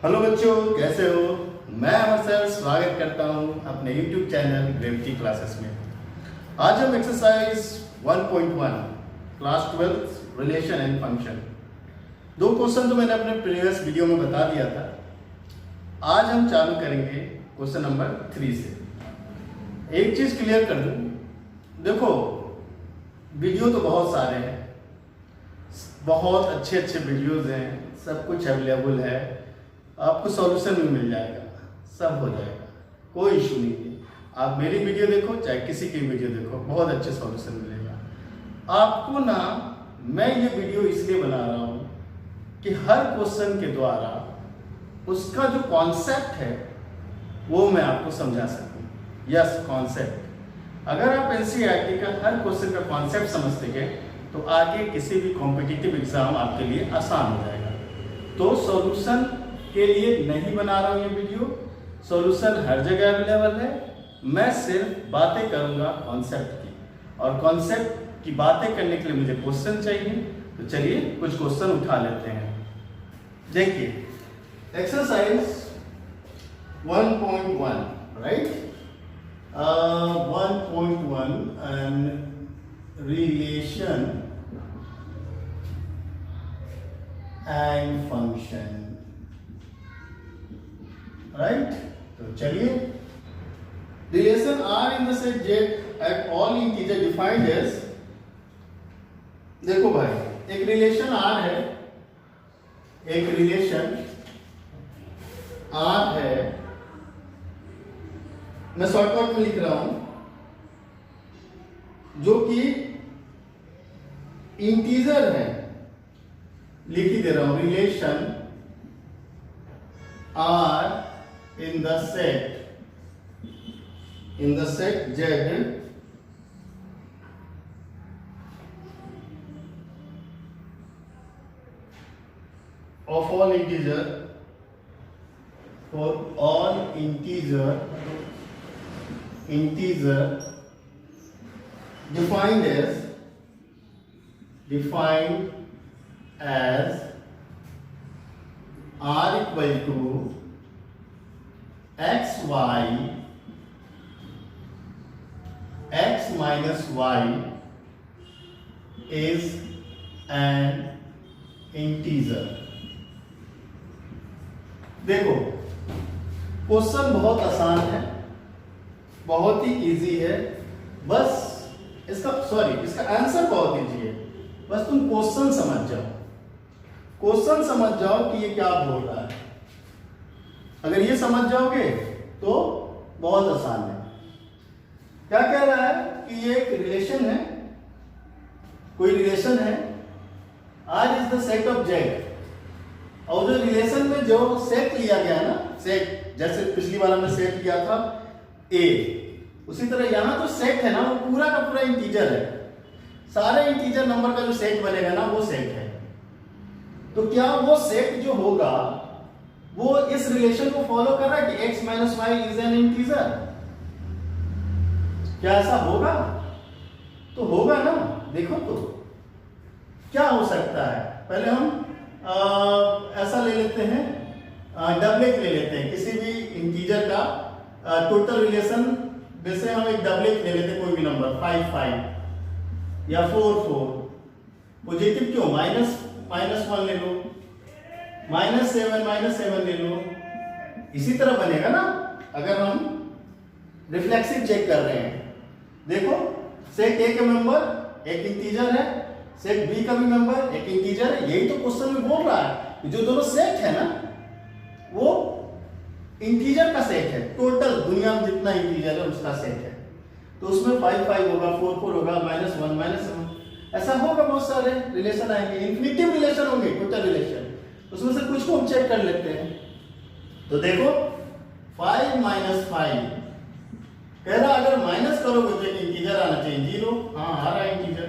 Hello बच्चों, कैसे हो? मैं अमर सर स्वागत करता हूं अपने YouTube चैनल ग्रेविटी क्लासेस में। आज हम exercise 1.1 class 12 relation and function, दो क्वेश्चन तो मैंने अपने प्रीवियस वीडियो में बता दिया था। आज हम चालू करेंगे क्वेश्चन नंबर 3 से। एक चीज क्लियर कर दूं, देखो वीडियो तो बहुत सारे हैं, बहुत अच्छे अच्छे वीडियोस हैं, सब कुछ अवेलेबल है, आपको सॉल्यूशन भी मिल जाएगा, सब हो जाएगा, कोई इशू नहीं है। आप मेरी वीडियो देखो चाहे किसी की वीडियो देखो, बहुत अच्छे सॉल्यूशन मिलेगा आपको ना। मैं ये वीडियो इसलिए बना रहा हूँ कि हर क्वेश्चन के द्वारा उसका जो कॉन्सेप्ट है वो मैं आपको समझा सकूँ। Yes, concept. अगर आप एनसीईआरटी का हर क्वेश्चन का कॉन्सेप्ट समझते गए तो आगे किसी भी कॉम्पिटिटिव एग्जाम आपके लिए आसान हो जाएगा। तो सॉल्यूशन के लिए नहीं बना रहा हूँ ये वीडियो, सॉल्यूशन हर जगह अवेलेबल है। मैं सिर्फ बातें करूँगा कॉन्सेप्ट की, और कॉन्सेप्ट की बातें करने के लिए मुझे क्वेश्चन चाहिए। तो चलिए कुछ क्वेश्चन उठा लेते हैं। देखिए exercise 1.1, right, 1.1 and relation and function, right. तो चलिए, relation R in the set Z at all integer defined as, देखो भाई एक रिलेशन आर है, एक रिलेशन आर है, मैं शॉर्टकट में लिख रहा हूं, जो कि इंटीजर है, लिख ही दे रहा हूं, relation R in the set Z of all integer, for all integer defined as r equal to x minus y is an integer। देखो क्वेश्चन बहुत आसान है, बहुत ही इजी है, बस इसका आंसर बहुत इजी है, बस तुम क्वेश्चन समझ जाओ, क्वेश्चन समझ जाओ कि ये क्या बोल रहा है। अगर ये समझ जाओगे तो बहुत आसान है। क्या कह रहा है कि ये एक रिलेशन है, कोई रिलेशन है, R is the set of Z, और जो रिलेशन में जो सेट लिया गया ना, सेट जैसे पिछली बार हमने सेट लिया था A, उसी तरह यहां जो सेट है ना वो पूरा का पूरा इंटीजर है, सारे इंटीजर नंबर का जो सेट बनेगा ना वो सेट है। तो क्या वो सेट जो होगा वो इस रिलेशन को फॉलो कर रहा है कि x minus y is an integer? क्या ऐसा होगा? तो होगा ना। देखो तो क्या हो सकता है, पहले हम ऐसा ले लेते हैं, डबलेट ले लेते हैं किसी भी इंटीजर का, टोटल रिलेशन में से हम एक डबलेट ले लेते हैं, कोई भी नंबर 5 5 या 4 4। पॉजिटिव क्यों, माइनस 1 ले लो, -7 ले लो, इसी तरह बनेगा ना। अगर हम रिफ्लेक्सिव चेक कर रहे हैं, देखो सेट ए का मेंबर एक इंटीजर है, सेट बी का भी मेंबर एक इंटीजर है, यही तो क्वेश्चन में बोल रहा है। जो दोनों सेट है ना वो इंटीजर का सेट है, टोटल दुनिया में जितना इंटीजर है उसका सेट है। तो उसमें 5 5 होगा, 4 4 होगा, -1 -7, ऐसा होगा, बहुत सारे रिलेशन आएंगे, इन्फिनिटिव रिलेशन होंगे, टोटल रिलेशन। उसमें से कुछ को हम चेक कर लेते हैं। तो देखो 5 - 5 कह रहा, अगर माइनस करोगे तो एक इंटीजर आना चाहिए, 0, हाँ आ रहा है इंटीजर।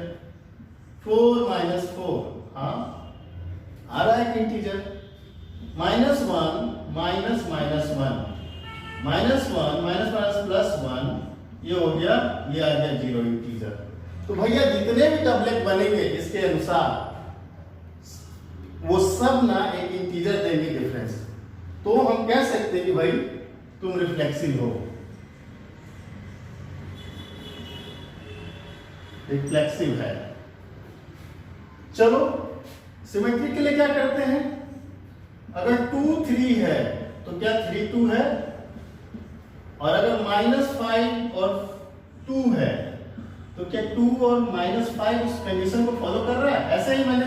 4 - 4, हाँ आ रहा है एक इंटीजर। -1 -1 ये हो गया, ये आ गया 0 इंटीजर। तो भैया जितने भी टबलेट बनेंगे इसके अनुसार वो सब ना एक इंटीजर देंगे डिफरेंस। तो हम कह सकते हैं कि भाई तुम रिफ्लेक्सिव हो, रिफ्लेक्सिव है। चलो सिमेट्री के लिए क्या करते हैं, अगर 2 3 है तो क्या 3 2 है, और अगर -5 और 2 है तो क्या 2 और -5 उस कंडीशन को फॉलो कर रहा है। ऐसे ही मैंने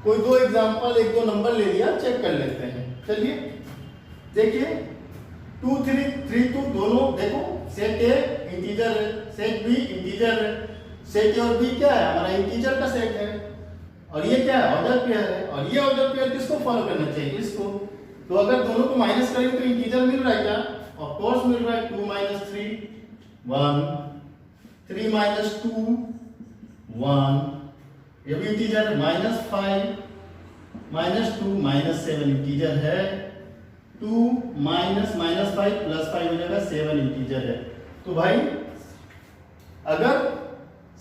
कोई 2 एग्जांपल 1-2 नंबर ले लिया, चेक कर लेते हैं। चलिए देखिए 2 3 3 2 दोनों देखो, सेट ए इंटीजर है, सेट बी इंटीजर है, सेट ए और बी क्या है, हमारा इंटीजर का सेट है, और ये क्या है, ऑर्डर पेयर है, और ये ऑर्डर पेयर किसको फॉलो करना चाहिए, इसको। तो अगर दोनों को माइनस करेंगे तो इंटीजर मिल रहा है क्या, ऑफ कोर्स मिल रहा है। 2 - 3 1, 3 - 2 1, ये भी इंटीजर है। -5 -2 -7 इंटीजर है। 2 -5 +5 हो जाएगा 7 इंटीजर है। तो भाई अगर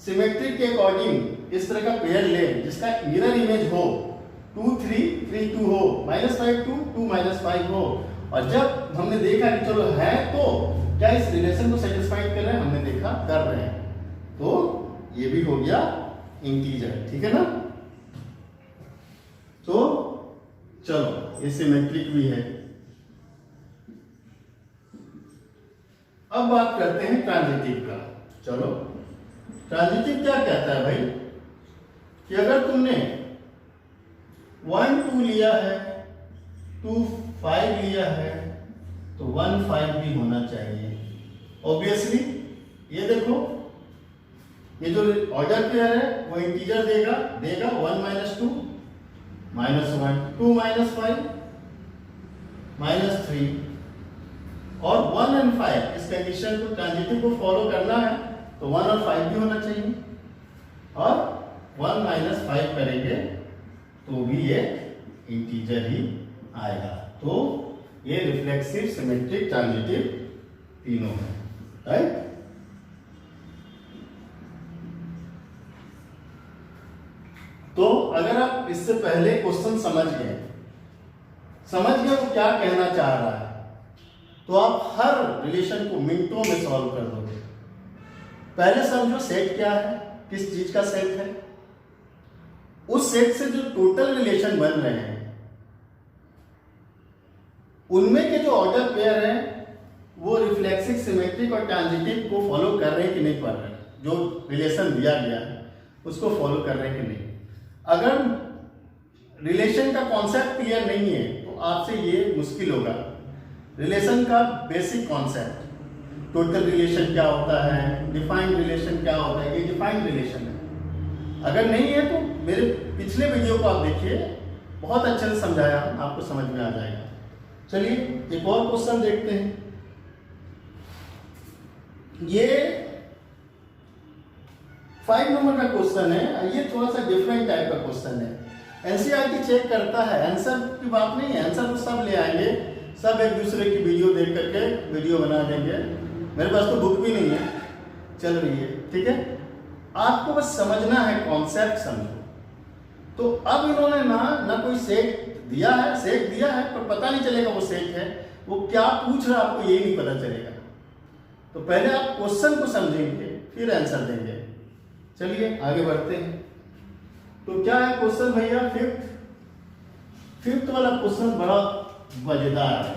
सिमेट्रिक के अकॉर्डिंग इस तरह का पेयर ले जिसका मिरर इमेज हो, 2 3 3 2 हो, -5 2 2 -5 हो, और जब हमने देखा कि चलो है तो क्या इस रिलेशन को सेटिस्फाइड कर रहे हैं, हमने देखा कर रहे हैं, तो ये भी हो गया इंटीजर, ठीक है ना। तो चलो ये सिमेट्रिक भी है। अब बात करते हैं ट्रांजिटिव का। चलो ट्रांजिटिव क्या कहता है भाई, कि अगर तुमने 1 2 लिया है, 2 5 लिया है, तो 1 5 भी होना चाहिए ऑब्वियसली। ये देखो ये जो ऑर्डर पेयर है वो इंटीजर देगा 1 - 2 -1, 2 - 5 -3, और 1 और 5 इस कंडीशन को ट्रांजिटिव को फॉलो करना है तो 1 और 5 भी होना चाहिए, और 1 - 5 करेंगे तो भी ये इंटीजर ही आएगा। तो ये रिफ्लेक्सिव, सिमेट्रिक, ट्रांजिटिव तीनों है, राइट। तो अगर आप इससे पहले क्वेश्चन समझ गए वो क्या कहना चाह रहा है, तो आप हर रिलेशन को मिनटों में सॉल्व कर दोगे। पहले समझो सेट क्या है, किस चीज का सेट है, उस सेट से जो टोटल रिलेशन बन रहे हैं उनमें के जो ऑर्डर पेयर है वो रिफ्लेक्सिव, सिमेट्रिक और ट्रांजिटिव को फॉलो कर रहे हैं कि नहीं कर रहे हैं, जो रिलेशन दिया गया है उसको फॉलो कर रहे हैं कि नहीं। अगर रिलेशन का कॉन्सेप्ट क्लियर नहीं है तो आपसे ये मुश्किल होगा। रिलेशन का बेसिक कॉन्सेप्ट, टोटल रिलेशन क्या होता है, डिफाइंड रिलेशन क्या होता है, ये डिफाइंड रिलेशन है। अगर नहीं है तो मेरे पिछले वीडियो को आप देखिए, बहुत अच्छे से समझाया, आपको समझ में आ जाएगा। चलिए एक और क्वेश्चन देखते हैं। ये 5 नंबर का क्वेश्चन है, ये थोड़ा सा डिफरेंट टाइप का क्वेश्चन है। एनसीईआरटी चेक करता है, आंसर की बात नहीं है, आंसर तो सब ले आएंगे, सब एक दूसरे की वीडियो देख करके वीडियो बना देंगे। मेरे पास तो बुक भी नहीं है, चल रही है, ठीक है। आपको बस समझना है, कॉन्सेप्ट समझो। तो अब इन्होंने ना कोई सेट दिया है पर पता नहीं चलेगा वो सेट है, वो क्या पूछ रहा है आपको ये नहीं पता चलेगा। तो पहले आप क्वेश्चन को समझेंगे फिर आंसर देंगे। चलिए आगे बढ़ते हैं। तो क्या है क्वेश्चन भैया, फिफ्थ वाला क्वेश्चन बड़ा मजेदार है।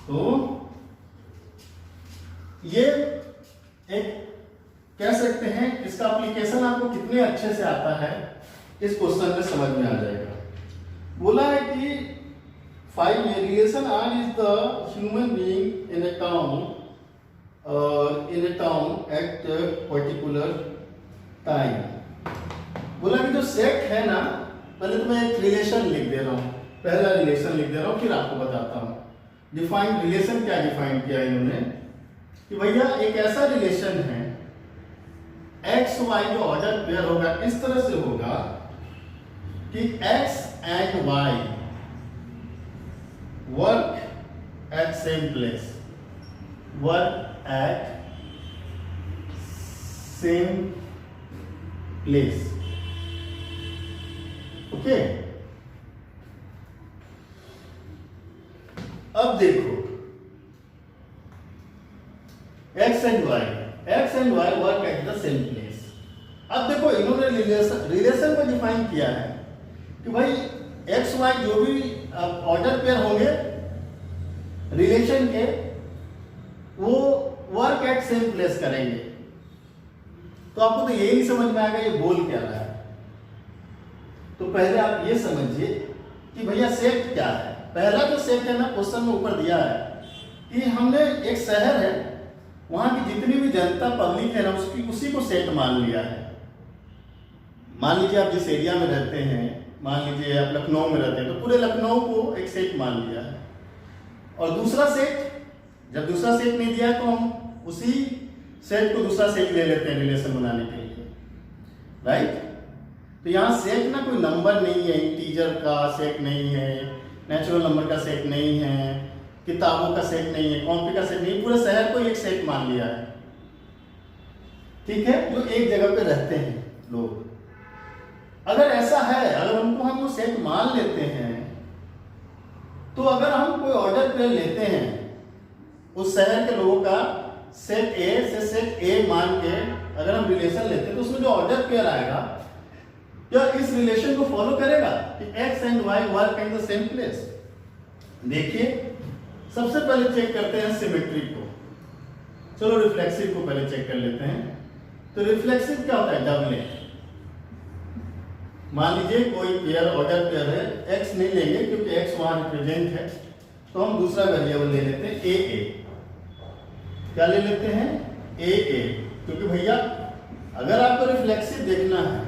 तो ये एक कह सकते हैं, इसका एप्लीकेशन आपको कितने अच्छे से आता है इस क्वेश्चन में समझ में आ जाएगा। बोला है कि 5 relation R is the human being in a town at particular time. बोला कि जो सेट है ना, पहले तो मैं एक रिलेशन लिख दे रहा हूं, पहला रिलेशन लिख दे रहा हूं, फिर आपको बताता हूं। डिफाइंड रिलेशन क्या डिफाइन किया इन्होंने, कि भैया एक ऐसा रिलेशन है, एक्स वाई जो ऑर्डर पेयर होगा इस तरह से होगा कि x and y work at same place, work at same place, okay. अब देखो x and y work at the same place. अब देखो इन्होंने रिलेशन को डिफाइन किया है कि भाई एक्स वाई जो भी ऑर्डर पेयर होंगे रिलेशन के, वो वर्क एट सेम प्लेस करेंगे। तो आपको तो यही नहीं समझ में आएगा ये बोल क्या रहा है। तो पहले आप ये समझिए कि भैया सेट क्या है। पहला जो सेट है ना, क्वेश्चन में ऊपर दिया है कि हमने एक शहर है, वहां की जितनी भी जनता पब्लिक है ना, उसकी उसी को सेट मान लिया है। मान लीजिए आप जिस एरिया में रहते हैं, मान लीजिए आप लखनऊ में रहते हैं, तो पूरे लखनऊ को एक सेट मान लिया है। और दूसरा सेट, जब दूसरा सेट नहीं दिया तो हम उसी सेट को दूसरा सेट ले लेते हैं रिलेशन बनाने के लिए, राइट। तो यहाँ सेट ना कोई नंबर नहीं है, इंटीजर का सेट नहीं है, नेचुरल नंबर का सेट नहीं है, किताबों का सेट नहीं है, कॉपी का सेट नहीं, पूरे शहर को एक सेट मान लिया है, ठीक है, जो एक जगह पे रहते हैं लोग। अगर ऐसा है, अगर उनको हम वो सेट मान लेते हैं, तो अगर हम कोई ऑर्डर पेयर लेते हैं उस शहर के लोगों का, सेट ए से सेट ए मान के अगर हम रिलेशन लेते हैं, तो उसमें जो ऑर्डर पेयर आएगा क्या इस रिलेशन को फॉलो करेगा कि x and y work in the same place. देखिए सबसे पहले चेक करते हैं सिमेट्री को। चलो रिफ्लेक्सिव को पहले चेक कर लेते हैं। तो रिफ्लेक्सिव क्या होता है? डबलेट। मान लीजिए कोई पेयर ऑर्डर पेयर है, x नहीं लेंगे क्योंकि x वहां रिप्रेजेंट है, तो हम दूसरा वेरिएबल ले लेते हैं a। क्या ले लेते हैं? a, क्योंकि भैया अगर आपको रिफ्लेक्सिव देखना है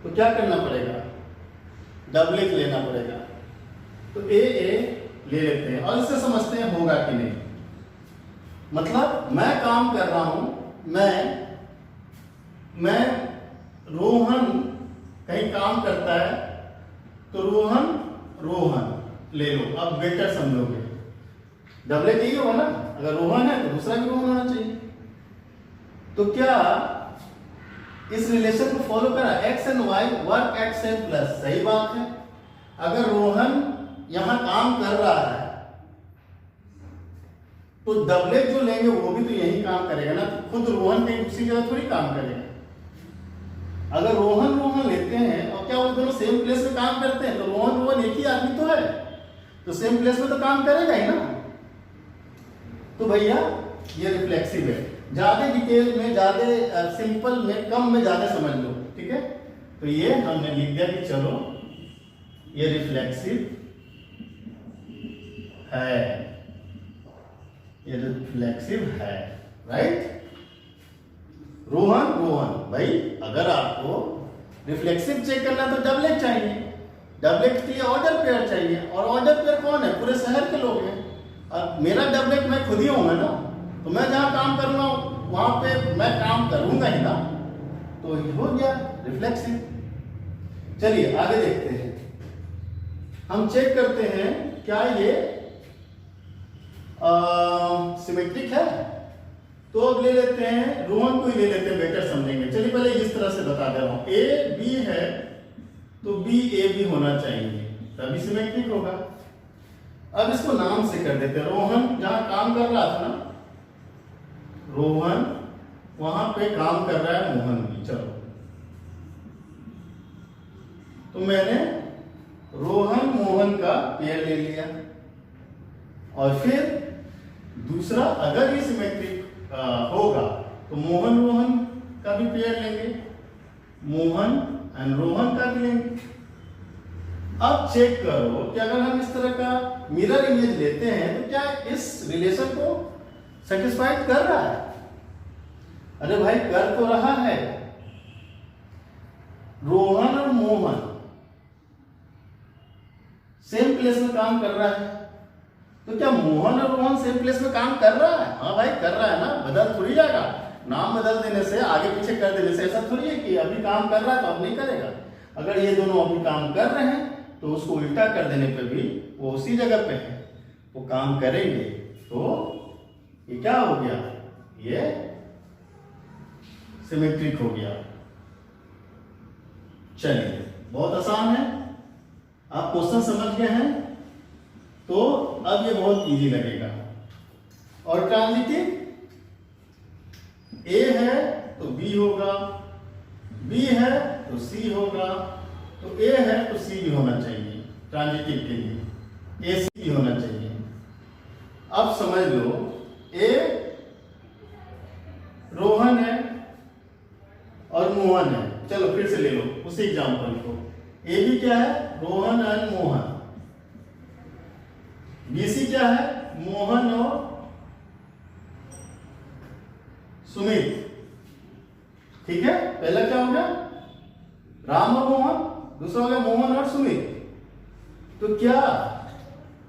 तो क्या करना पड़ेगा? डबलेट लेना पड़ेगा। तो a ले लेते हैं और इससे समझते हैं होगा कि नहीं। मतलब मैं काम कर रहा हूं, मैं रोहन कहीं काम करता है, तो रोहन ले लो। अब बेटर समझोगे, डबलेट यही होगा ना, अगर रोहन है तो दूसरा भी रोहन होना चाहिए। तो क्या इस रिलेशन को फॉलो करा? x and y work at same plus, सही बात है। अगर रोहन यहां काम कर रहा है तो डबलेट जो लेंगे वो भी तो यही काम करेगा ना, तो खुद रोहन कहीं दूसरी जगह थोड़ी काम करेगा। अगर रोहन लेते हैं और क्या वो दोनों सेम प्लेस में काम करते हैं, तो रोहन एक ही आदमी तो है, तो सेम प्लेस में तो काम करेगा ही ना। तो भैया ये रिफ्लेक्सिव है। ज्यादा डिटेल में, ज्यादा सिंपल में, कम में ज्यादा समझ लो, ठीक है। तो ये हमने लिख दिया कि चलो ये रिफ्लेक्सिव है, ये रिफ्लेक्सिव है, राइट। रोहन भाई अगर आपको रिफ्लेक्सिव चेक करना तो डबलेट चाहिए, डबलेट के लिए ऑर्डर पेयर चाहिए, और ऑर्डर पेयर कौन है? पूरे शहर के लोग हैं। अब मेरा डबलेट मैं खुद ही हूँ ना, तो मैं जहां काम करूंगा वहां पे मैं काम करूंगा ही ना, तो ये हो गया रिफ्लेक्सिव। चलिए आगे देखते हैं। हम चेक करते हैं क्या ये सिमेट्रिक है। तो अब ले लेते हैं रोहन को ही ले लेते हैं, बेटर समझेंगे। चलिए पहले इस तरह से बता दे रहा हूं, ए बी है तो बी ए बी होना चाहिए, तभी सिमेट्रिक होगा। अब इसको नाम से कर देते हैं। रोहन जहां काम कर रहा था ना, रोहन वहां पे काम कर रहा है मोहन भी। चलो तो मैंने रोहन मोहन का पेयर ले लिया, और फिर दूसरा अगर ये सिमेट्रिक होगा तो मोहन रोहन का भी पेयर लेंगे, मोहन एंड रोहन का भी लेंगे। अब चेक करो कि अगर हम इस तरह का मिरर इमेज लेते हैं तो क्या इस रिलेशन को सेटिस्फाइड कर रहा है? अरे भाई कर तो रहा है। रोहन और मोहन सेम प्लेस में काम कर रहा है, तो क्या मोहन और रोहन सेम प्लेस में काम कर रहा है? हाँ भाई कर रहा है ना, बदल थोड़ी जाएगा। नाम बदल देने से, आगे पीछे कर देने से ऐसा थोड़ी है कि अभी काम कर रहा है तो अब नहीं करेगा। अगर ये दोनों अभी काम कर रहे हैं तो उसको उल्टा कर देने पर भी वो उसी जगह पे है, वो काम करेंगे। तो ये क्या हो गया? ये सिमेट्रिक हो गया। चलिए बहुत आसान है, आप क्वेश्चन समझ गए हैं। तो अब ये बहुत इजी लगेगा। और ट्रांजिटिव ए है तो बी होगा, बी है तो सी होगा, तो ए है तो सी भी होना चाहिए, ट्रांजिटिव के लिए ए सी भी होना चाहिए। अब समझ लो ए रोहन है और मोहन है, चलो फिर से ले लो उसी एग्जाम्पल को। ए भी क्या है, Rohan and Mohan. B C क्या है, मोहन और सुमित। ठीक है, पहला क्या हो गया, राम और मोहन, दूसरा हो गया मोहन और सुमित। तो क्या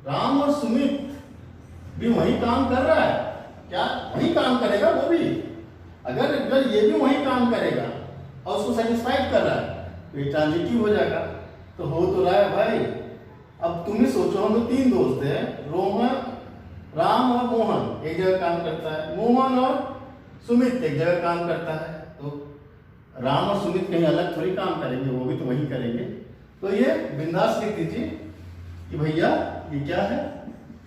राम और सुमित भी वही काम कर रहा है, क्या वही काम करेगा वो भी? अगर ये भी वही काम करेगा और उसको सेटिस्फाइड कर रहा है तो ये ट्रांजिटिव हो जाएगा। तो हो तो रहा है भाई। अब तुम ही सोचो, हम लोग 3 दोस्त हैं, रोहन, राम और मोहन एक जगह काम करता है, मोहन और सुमित एक जगह काम करता है। तो राम और सुमित कहीं अलग थोड़ी काम करेंगे, वो भी तो वही करेंगे। तो ये बिंदास लिख दीजिए कि भैया ये क्या है,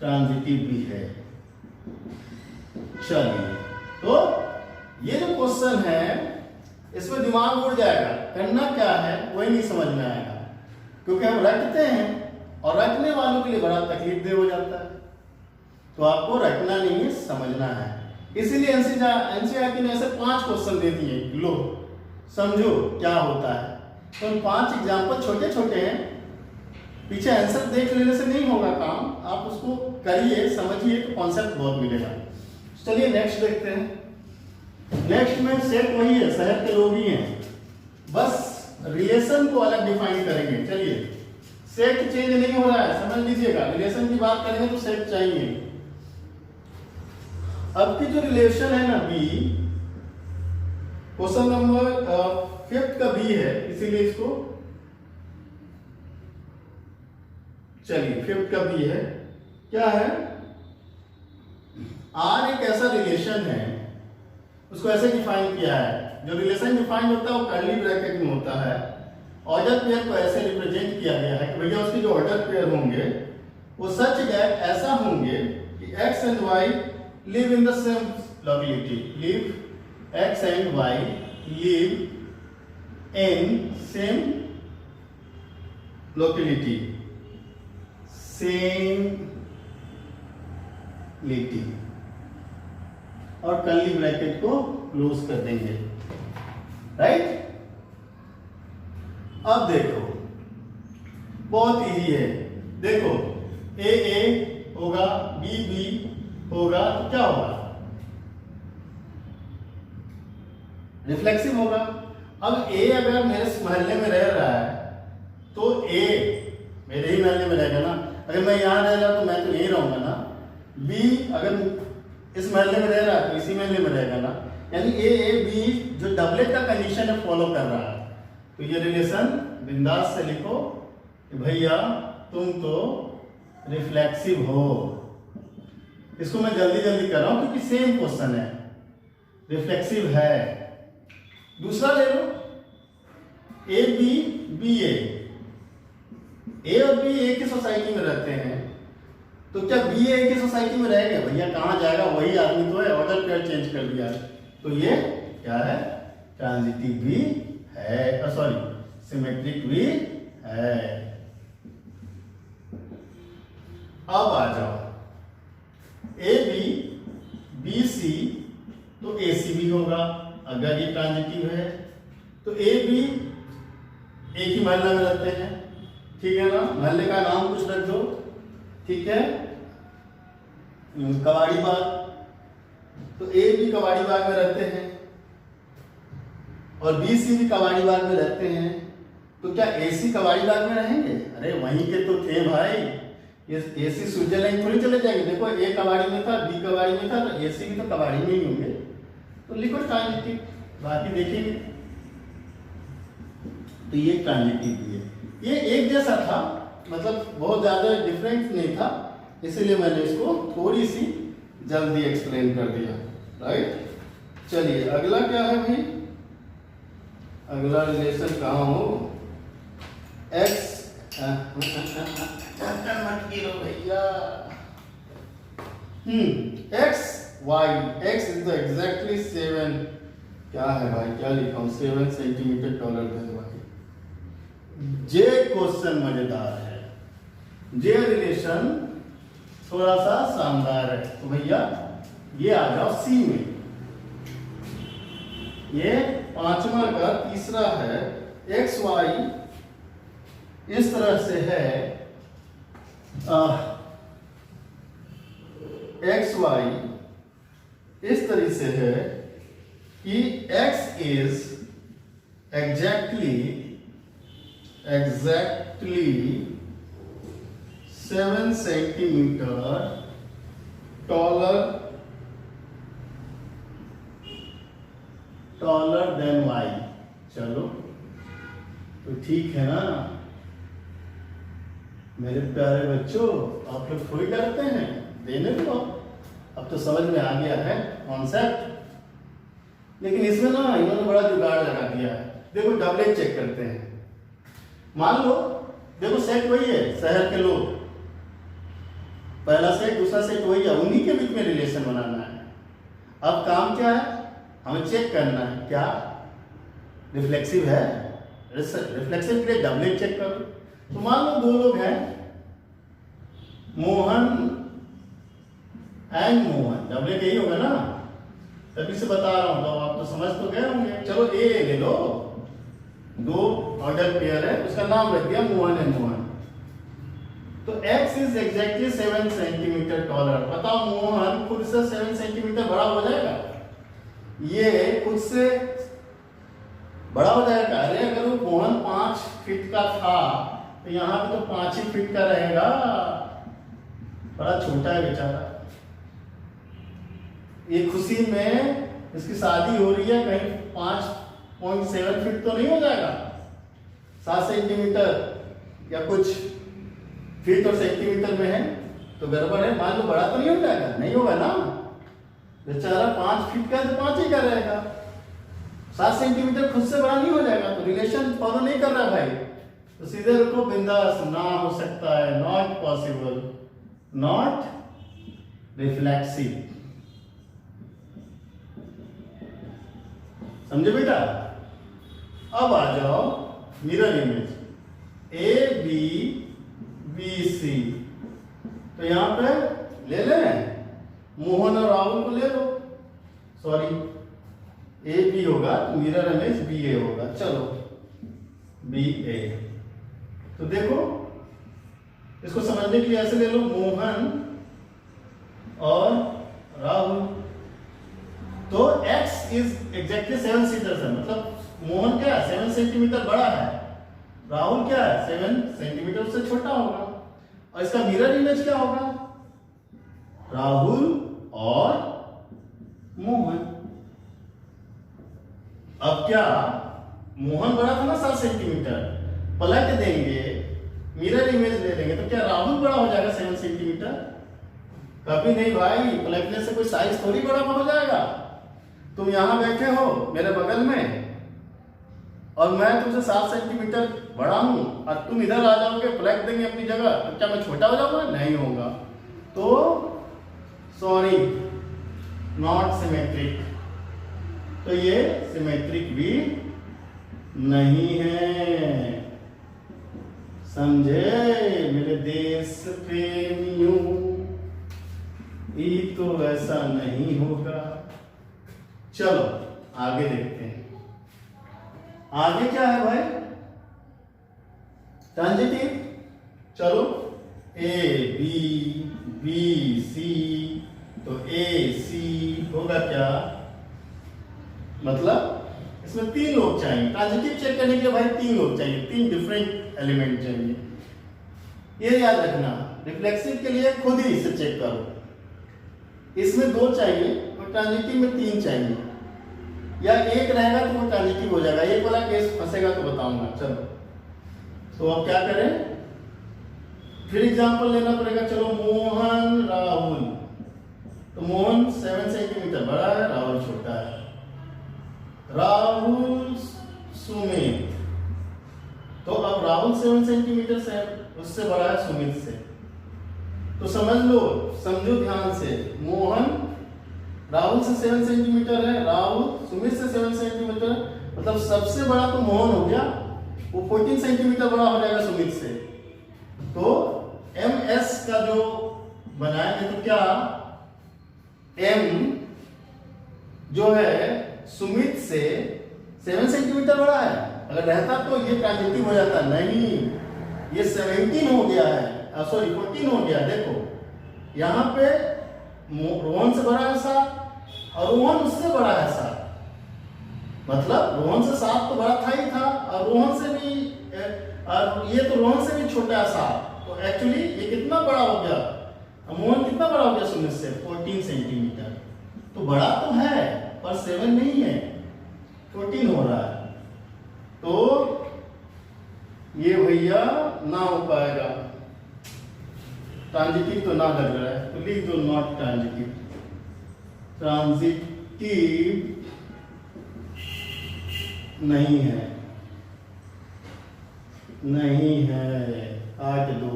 ट्रांजिटिव भी है। चलिए, तो ये जो क्वेश्चन है इसमें दिमाग उड़ जाएगा, करना क्या है वही नहीं समझ में आएगा, क्योंकि हम रखते हैं और रखने वालों के लिए बड़ा तकलीफदेह हो जाता है। तो आपको रखना नहीं है, समझना है। इसीलिए एनसीईआरटी ने ऐसे 5 क्वेश्चन दे दिए, लो समझो क्या होता है। तो 5 एग्जाम्पल छोटे छोटे हैं, पीछे आंसर देख लेने से नहीं होगा काम, आप उसको करिए, समझिए तो कॉन्सेप्ट बहुत मिलेगा। चलिए नेक्स्ट देखते हैं। नेक्स्ट में सेट वही है, शहर के लोग ही हैं, बस रिलेशन को अलग डिफाइन करेंगे। चलिए, सेट चेंज नहीं हो रहा है, समझ लीजिएगा। रिलेशन की बात करेंगे तो सेट चाहिए। अब की जो रिलेशन है ना बी, क्वेश्चन नंबर 5 का बी है, इसीलिए इसको, चलिए 5 का बी है, क्या है, आर एक ऐसा रिलेशन है, उसको ऐसे डिफाइन किया है। जो रिलेशन डिफाइन होता है वो कर्ली ब्रैकेट में होता है। ऑर्डर पेयर को ऐसे रिप्रेजेंट किया गया है कि भैया उसके जो ऑर्डर पेयर होंगे वो सच दैट ऐसा होंगे कि x and y live in the same locality, live x and y live in same locality, same लिटी, और कर्ली ब्रैकेट को क्लोज कर देंगे, राइट। अब देखो बहुत इजी है, देखो ए ए होगा, बी बी होगा, तो क्या होगा, रिफ्लेक्सिव होगा। अब ए अगर मेरे मोहल्ले में रह रहा है तो ए मेरे ही मोहल्ले में रहेगा ना, अगर मैं यहाँ रह रहा तो मैं तो यहीं रहूंगा ना। बी अगर इस मोहल्ले में रह रहा है तो इसी मोहल्ले में रहेगा ना, यानी ए बी जो डबलेट का कंडीशन है फॉलो कर रहा है। तो ये रिलेशन बिंदास से लिखो कि भैया तुम तो रिफ्लेक्सिव हो। इसको मैं जल्दी जल्दी कर रहा हूं क्योंकि सेम क्वेश्चन है, रिफ्लेक्सिव है। दूसरा ले लो, ए बी बी ए और बी एक ही सोसाइटी में रहते हैं, तो क्या बी एक ही सोसाइटी में रहेगा? भैया कहाँ जाएगा, वही आदमी तो है, ऑर्डर पेयर चेंज कर दिया। तो ये क्या है, ट्रांजिटिव भी है, सॉरी सिमेट्रिक भी है। अब आ जाओ ए बी बी सी, तो ए सी भी होगा अगर ये ट्रांजिटिव है। तो ए बी एक ही मोहल्ला में रहते हैं, ठीक है ना, मोहल्ले का नाम कुछ रख दो, ठीक है, कबाड़ी बाग। तो ए बी कबाड़ी बाग में रहते हैं और बी सी भी कबाड़ी बाग में रहते हैं, तो क्या ए सी कबाड़ी बाग में रहेंगे? अरे वहीं के तो थे भाई, ये ए सी स्विट्जरलैंड थोड़ी चले जाएंगे। देखो ए कबाड़ी में था, बी कबाड़ी में था, तो ए सी भी तो कबाड़ी में ही होंगे। तो लिखो ट्रांजिटिव, बाकी देखेंगे। तो ये ट्रांजिटिव भी है, ये एक जैसा था, मतलब बहुत ज्यादा डिफरेंस नहीं था, इसीलिए मैंने इसको थोड़ी सी जल्दी एक्सप्लेन कर दिया, राइट। चलिए अगला क्या है भाई, अगला रिलेशन कहाँ हो, x मत गिरो भैया। X y, x is the exactly 7, क्या है भाई, क्या लिखा हूँ, 7 centimetre taller than y. J question मजेदार है, जे रिलेशन थोड़ा सा शानदार है। तो भैया ये आ जाओ सी में। ये पांचवा का तीसरा है, एक्स वाई इस तरह से है, एक्स वाई इस तरह से है कि x is exactly 7 centimetre taller then y। चलो तो ठीक है ना मेरे प्यारे बच्चों, आप लोग थोड़ी डरते हैं, देने दो, अब तो समझ में आ गया है कॉन्सेप्ट। लेकिन इसमें ना इन्होंने बड़ा जुगाड़ लगा दिया है। देखो डबलेट चेक करते हैं। मान लो देखो सेट वही है, शहर के लोग, पहला सेट दूसरा सेट वही है, उन्हीं के बीच में रिलेशन बनाना है। अब काम क्या है, हमें चेक करना है क्या रिफ्लेक्सिव है। रिफ्लेक्सिव के लिए डबलेट चेक करो। तो मान लो दो लोग हैं, मोहन एंड मोहन, डबलेट यही होगा ना, तभी से बता रहा हूं, तो आप तो समझ तो गए होंगे। चलो ए ले लो, दो ऑर्डर पेयर है, उसका नाम रख दिया मोहन एंड मोहन। तो x is exactly 7 centimetre taller. बताओ मोहन खुद से 7 सेंटीमीटर बड़ा हो जाएगा? ये खुद से बड़ा हो जाएगा? अरे अगर वो मोहन 5 फीट का था तो यहाँ पे तो 5 ही फीट का रहेगा, बड़ा छोटा है बेचारा। ये खुशी में इसकी शादी हो रही है, कहीं 5.7 फीट तो नहीं हो जाएगा? 7 सेंटीमीटर या कुछ फीट और सेंटीमीटर में है तो गड़बड़ है। मान लो बड़ा तो नहीं हो जाएगा? नहीं होगा ना, बेचारा 5 फीट का तो 5 ही का रहेगा। 7 सेंटीमीटर खुद से बड़ा नहीं हो जाएगा, तो रिलेशन फॉलो नहीं कर रहा भाई। तो सीधे रुको, बिंदास, ना हो सकता है, नॉट पॉसिबल, नॉट रिफ्लेक्सिव। समझे बेटा? अब आ जाओ mirror image, A B B C. तो यहां पे ले लें, मोहन और राहुल को ले लो, सॉरी ए बी होगा तो मिरर इमेज बी ए होगा। चलो बी ए, तो देखो इसको समझने के लिए ऐसे ले लो, मोहन और राहुल। तो x इज एग्जैक्टली 7 सेंटीमीटर, मतलब मोहन क्या है 7 सेंटीमीटर बड़ा है, राहुल क्या है 7 सेंटीमीटर से छोटा होगा। और इसका मिरर इमेज क्या होगा? राहुल और मोहन। अब क्या, मोहन बड़ा था ना 7 सेंटीमीटर, पलट देंगे, मिरर इमेज ले लेंगे तो क्या राहुल बड़ा हो जाएगा 7 सेंटीमीटर? कभी नहीं भाई, पलटने से कोई साइज थोड़ी बड़ा हो जाएगा। तुम यहां बैठे हो मेरे बगल में और मैं तुमसे 7 सेंटीमीटर बड़ा हूं और तुम इधर आ जाओगे, पलट देंगे अपनी जगह, तो क्या मैं छोटा हो जाऊंगा? नहीं होगा। तो सॉरी, नॉट सिमेट्रिक। तो ये सिमेट्रिक भी नहीं है, समझे मेरे देश प्रेमियों? ये तो ऐसा नहीं होगा। चलो आगे देखते हैं। आगे क्या है भाई? ट्रांजिटिव। चलो ए बी बी सी, तो ए सी होगा क्या? मतलब इसमें 3 लोग चाहिए। ट्रांजिटिव चेक करने के लिए भाई 3 लोग चाहिए, 3 डिफरेंट एलिमेंट चाहिए। ये याद रखना, रिफ्लेक्सिव के लिए खुद ही इसे चेक करो। इसमें 2 चाहिए और ट्रांजिटिव में 3 चाहिए, या एक रहेगा तो वो ट्रांजिटिव हो जाएगा। एक वाला केस फंसेगा तो बताऊंगा। चलो तो अब क्या करें, फिर एग्जांपल लेना पड़ेगा। चलो मोहन राहुल, तो मोहन 7 सेंटीमीटर बड़ा है, राहुल छोटा है। राहुल सुमित, तो अब राहुल 7 सेंटीमीटर से उससे बड़ा है सुमित से। तो समझ लो, समझो ध्यान से, मोहन राहुल से 7 सेंटीमीटर है, राहुल सुमित से 7 सेंटीमीटर, मतलब सबसे बड़ा तो मोहन हो गया, वो 14 सेंटीमीटर बड़ा हो जाएगा सुमित से। तो MS का जो बनाएंगे तो क्या M जो है सुमित से 7 सेंटीमीटर बड़ा है, अगर रहता तो ये ट्रांजिटिव हो जाता, नहीं ये 17 हो गया है, सॉरी 14 हो गया। देखो यहाँ पे रोहन से बड़ा है 7 और रोहन उससे बड़ा है 7, मतलब रोहन से 7 तो बड़ा था ही था, और रोहन से भी और ये तो रोहन से भी छोटा है 7, तो एक्चुअली ये कितना बड़ा हो गया, मोहन कितना बड़ा हो गया सुमित से 14 सेंटीमीटर। तो बड़ा तो है पर 7 नहीं है, 14 हो रहा है। तो ये भैया ना हो पाएगा, ट्रांजिटिव तो ना लग रहा है, तो लिख दो नॉट ट्रांजिटिव। ट्रांजिटिव नहीं है, नहीं है, काट दो,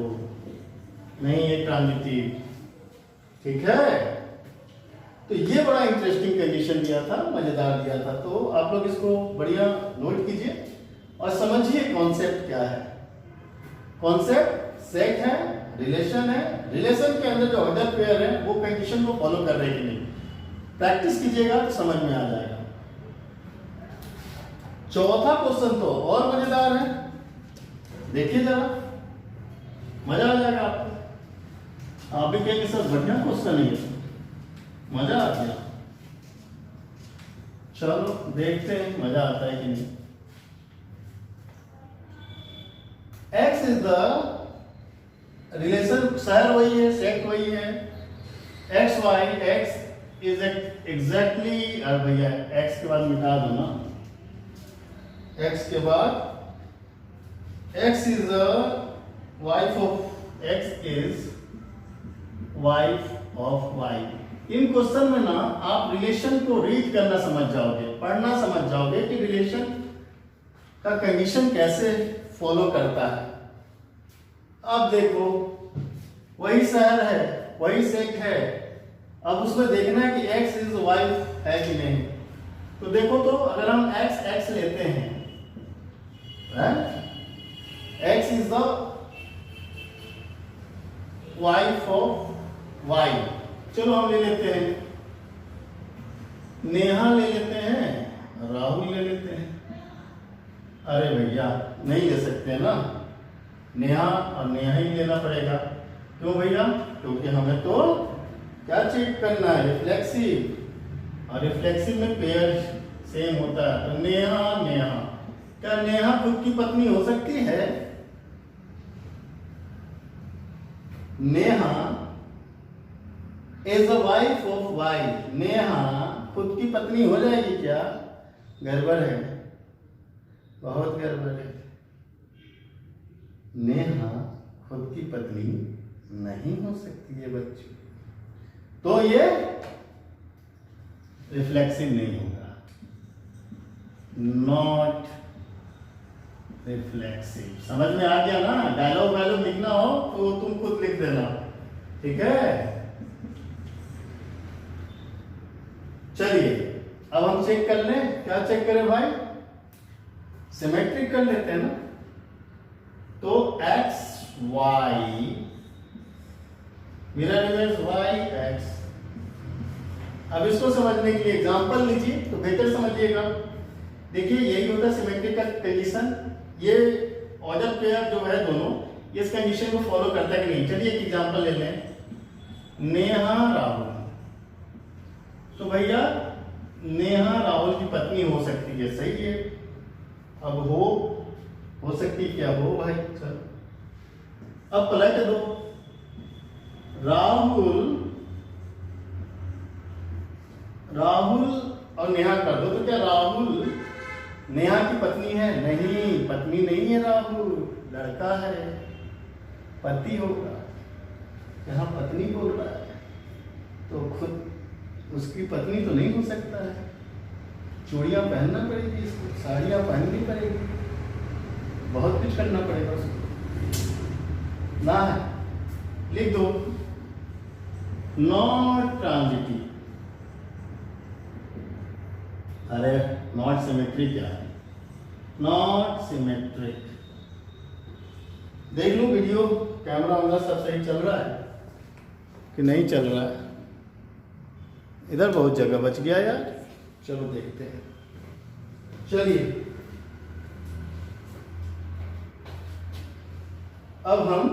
नहीं है ट्रांजिटिव, ठीक है। तो ये बड़ा इंटरेस्टिंग कंडीशन दिया था, मजेदार दिया था, तो आप लोग इसको बढ़िया नोट कीजिए और समझिए कॉन्सेप्ट क्या है। कॉन्सेप्ट सेट है, रिलेशन है, रिलेशन के अंदर जो ऑर्डर पेयर है वो कंडीशन को फॉलो कर रहे हैं कि नहीं, प्रैक्टिस कीजिएगा तो समझ में आ जाएगा। चौथा क्वेश्चन तो और मजेदार है, देखिए जरा, मजा आ जाएगा आपको। आप भी कहेंगे सर बढ़िया क्वेश्चन है, मजा आ गया। चलो देखते हैं मजा आता है कि नहीं। X इज द रिलेशन, शहर वही है, सेट वही है, x y, x is exactly, अरे भैया एक्स के बाद मिटा दो ना, एक्स के बाद x is the wife of, x is wife of y. इन क्वेश्चन में ना आप रिलेशन को रीड करना समझ जाओगे, पढ़ना समझ जाओगे कि रिलेशन का कंडीशन कैसे फॉलो करता है। अब देखो वही शहर है, वही सेट है, अब उसमें देखना है कि x इज वाइफ है कि नहीं। तो देखो, तो अगर हम x लेते हैं, x is the wife of y, चलो हम ले लेते हैं नेहा, ले लेते हैं राहुल, ले लेते हैं। अरे भैया नहीं ले सकते हैं ना, नेहा और नेहा ही लेना पड़ेगा। क्यों भैया? क्योंकि हमें तो क्या चेक करना है, रिफ्लेक्सिव, और रिफ्लेक्सिव में पेयर सेम होता है। तो नेहा नेहा, क्या नेहा खुद की पत्नी हो सकती है? Neha is the wife of y, Neha खुद की पत्नी हो जाएगी क्या? गड़बड़ है, बहुत गड़बड़ है। नेहा खुद की पत्नी नहीं हो सकती है बच्चों, तो ये रिफ्लेक्सिव नहीं होगा, नॉट रिफ्लेक्सिव। समझ में आ गया ना? डायलॉग वायलॉग लिखना हो तो तुम खुद लिख देना, ठीक है। चलिए अब हम चेक कर लें, क्या चेक करें भाई? सिमेट्रिक कर लेते हैं ना। तो x y mirror image y x। अब इसको समझने के लिए एग्जांपल लीजिए तो बेहतर समझिएगा। देखिए यही होता है सिमेट्रिक का कंडीशन, ये ऑर्डर पेयर जो है दोनों, ये इस कंडीशन को फॉलो करता है कि नहीं। चलिए एक एग्जांपल ले लें, नेहा राहुल। तो भैया नेहा राहुल की पत्नी हो सकती है, सही है। अब हो सकती क्या? हो भाई, चलो अब पलट दो, राहुल और नेहा कर दो। तो क्या राहुल नेहा की पत्नी है? नहीं, पत्नी नहीं है, राहुल लड़का है, पति होगा। यहाँ पत्नी बोल रहा है तो खुद उसकी पत्नी तो नहीं हो सकता है। चूड़ियां पहनना पड़ेगी इसको, साड़ियां पहननी पड़ेगी, बहुत कुछ करना पड़ेगा उसको ना है। लिख दो नॉट ट्रांजिटिव। अरे नॉट सिमेट्रिक क्या है? Not symmetric. देख लो वीडियो, कैमरा वगैरह सब सही चल रहा है कि नहीं चल रहा है? इधर बहुत जगह बच गया यार। चलो देखते हैं। चलिए अब हम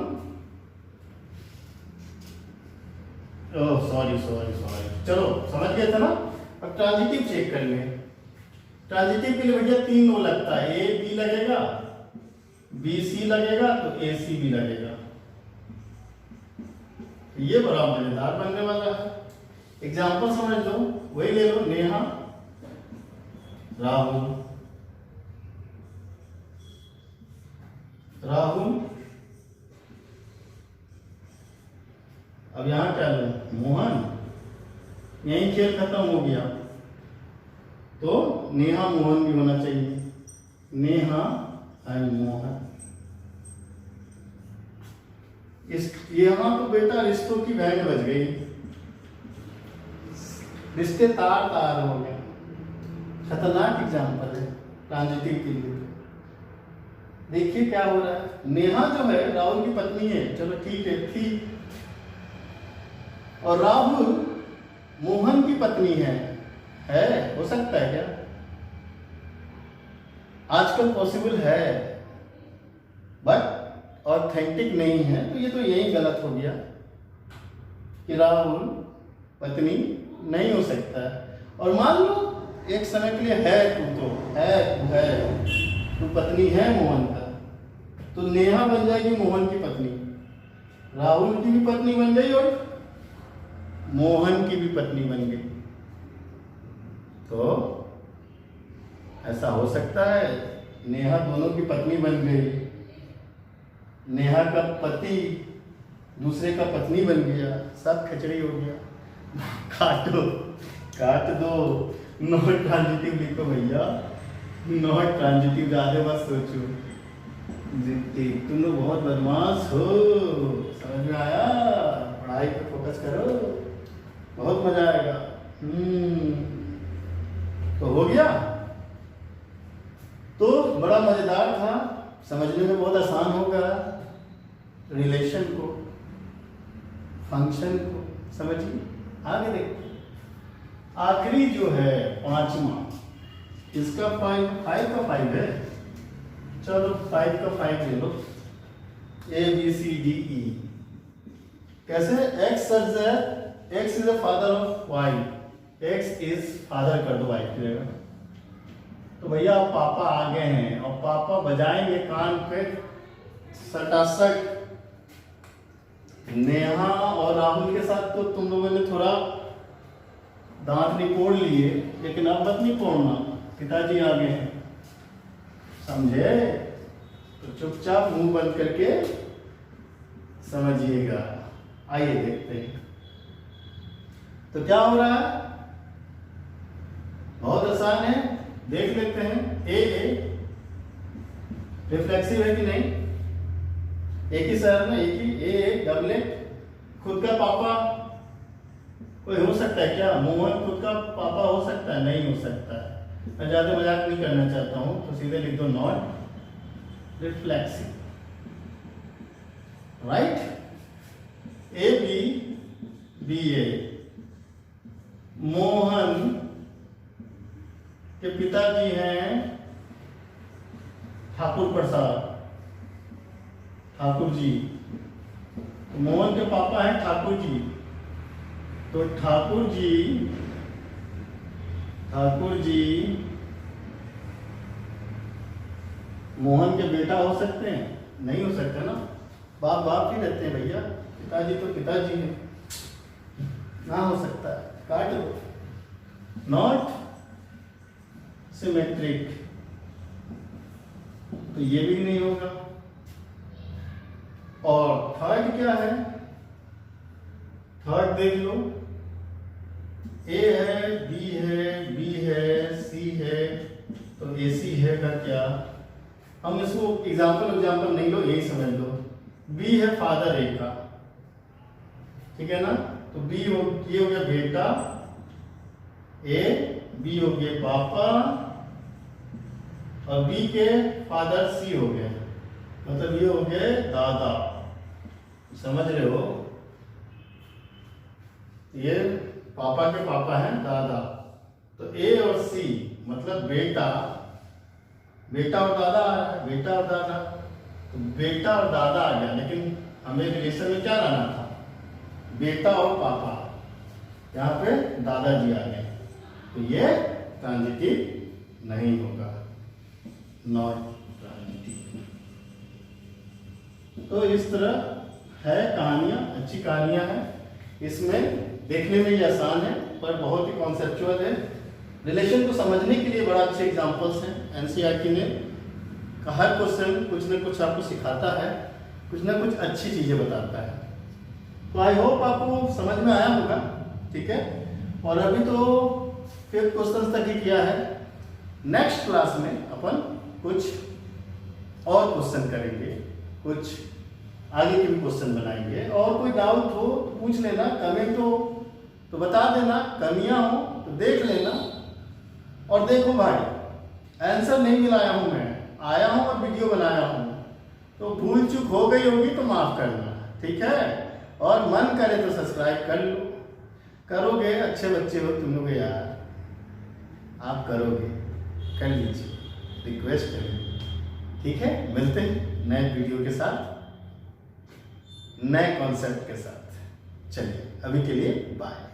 सॉरी चलो समझ गए थे ना। अब ट्रांजिटिव चेक करेंगे। ट्रांजिटिव के लिए भैया 3 नो लगता है, ए बी लगेगा, बी सी लगेगा, तो ए सी भी लगेगा। ये बड़ा मजेदार बनने वाला है। एग्जाम्पल समझ लो, वही ले लो, नेहा राहुल, राहुल। अब यहां क्या लो? मोहन। यही खेल खत्म हो गया, तो नेहा मोहन भी होना चाहिए। नेहा एंड मोहन। इस यहां तो बेटा रिश्तों की बैंड बज गई, रिश्ते तार तार हो गए। खतरनाक एग्जाम्पल है ट्रांजिटिव के लिए। देखिए क्या हो रहा है। नेहा जो है राहुल की पत्नी है, चलो ठीक है, थी। और राहुल मोहन की पत्नी है, हो सकता है क्या? आजकल पॉसिबल है, बट ऑथेंटिक नहीं है। तो ये तो यही गलत हो गया कि राहुल पत्नी नहीं हो सकता है। और मान लो एक समय के लिए है, तू पत्नी है मोहन का, तो नेहा बन जाएगी मोहन की पत्नी, राहुल की भी पत्नी बन गई और मोहन की भी पत्नी बन गई। तो ऐसा हो सकता है नेहा दोनों की पत्नी बन गई, नेहा का पति दूसरे का पत्नी बन गया, सब खिचड़ी हो गया। काट दो। नॉट ट्रांजिटिव लिखो भैया, नॉट ट्रांजिटिव। ज्यादा मत सोचो, तुम लोग बहुत बदमाश हो। समझ में आया? पढ़ाई पे फोकस करो, बहुत मजा आएगा। तो हो गया। तो बड़ा मजेदार था, समझने में बहुत आसान होगा। रिलेशन को, फंक्शन को समझिए। आगे देखते। आखिरी जो है 5वां, इसका 5 का 5 है। चलो 5 का 5 ले लो। ABCDE कैसे? X is the father of Y, X is father कर दो Y की जगह। तो भैया पापा आ गए हैं और पापा बजाएंगे कान पे सटासट। नेहा और राहुल के साथ तो तुम लोगों ने थोड़ा दांत निपोड़ लिए, लेकिन अब मत निपोड़ना, पिताजी आ गए हैं, समझे? तो चुपचाप मुंह बंद करके समझिएगा। आइए देखते हैं तो क्या हो रहा है। बहुत आसान है, देख लेते हैं। ए रिफ्लेक्सिव है कि नहीं? एक ही शहर में एक ही ए डबलेट। खुद का पापा कोई हो सकता है क्या? मोहन खुद का पापा हो सकता है? नहीं हो सकता है। मैं ज्यादा मजाक नहीं करना चाहता हूं, तो सीधे लिख दो not reflexive. Right? ABBA। Mohan के पिताजी हैं ठाकुर प्रसाद, ठाकुर जी। तो मोहन के पापा हैं ठाकुर जी, तो ठाकुर जी मोहन के बेटा हो सकते हैं? नहीं हो सकते ना, बाप ही रहते हैं भैया, पिताजी तो पिताजी है, ना हो सकता है। काट दो। नॉट सिमेट्रिक, तो ये भी नहीं होगा। और थर्ड क्या है? थर्ड देख लो, ए है, बी है, सी है, तो AC है का क्या? हम इसको एग्जाम्पल नहीं लो, यही समझ लो। बी है फादर ए का, ठीक है ना, तो बी हो, ये हो गया बेटा ए, बी हो गए पापा, और बी के फादर सी हो गए, मतलब ये हो गए दादा। समझ रहे हो, ये पापा के पापा हैं दादा, तो ए और सी मतलब बेटा और दादा आ रहा है, बेटा और दादा, तो बेटा और दादा आ गया, लेकिन हमें रिलेशन में क्या लाना था, बेटा और पापा, यहाँ पे दादाजी आ गए, तो ये ट्रांजिटिव नहीं होगा, नॉट ट्रांजिटिव। तो इस तरह है कहानियाँ, अच्छी कहानियाँ हैं, इसमें देखने में ये आसान है पर बहुत ही कॉन्सेप्चुअल है। रिलेशन को समझने के लिए बड़ा अच्छे एग्जांपल्स हैं। एनसीईआरटी ने हर क्वेश्चन कुछ न कुछ आपको सिखाता है, कुछ न कुछ अच्छी चीज़ें बताता है। तो आई होप आपको समझ में आया होगा, ठीक है। और अभी तो 5th क्वेश्चन तक ही किया है, नेक्स्ट क्लास में अपन कुछ और क्वेश्चन करेंगे, कुछ आगे के भी क्वेश्चन बनाएंगे। और कोई डाउट हो तो पूछ लेना, कमेंट हो तो बता देना, कमियां हो तो देख लेना। और देखो भाई, आंसर नहीं मिलाया हूं मैं, आया हूं और वीडियो बनाया हूं, तो भूल चूक हो गई होगी तो माफ करना, ठीक है। और मन करे तो सब्सक्राइब कर लो, करोगे, अच्छे बच्चे हो तुम लोग यार, आप करोगे, कर लीजिए, रिक्वेस्ट करें, ठीक है। मिलते हैं नए वीडियो के साथ, नए कॉन्सेप्ट के साथ। चलिए अभी के लिए बाय।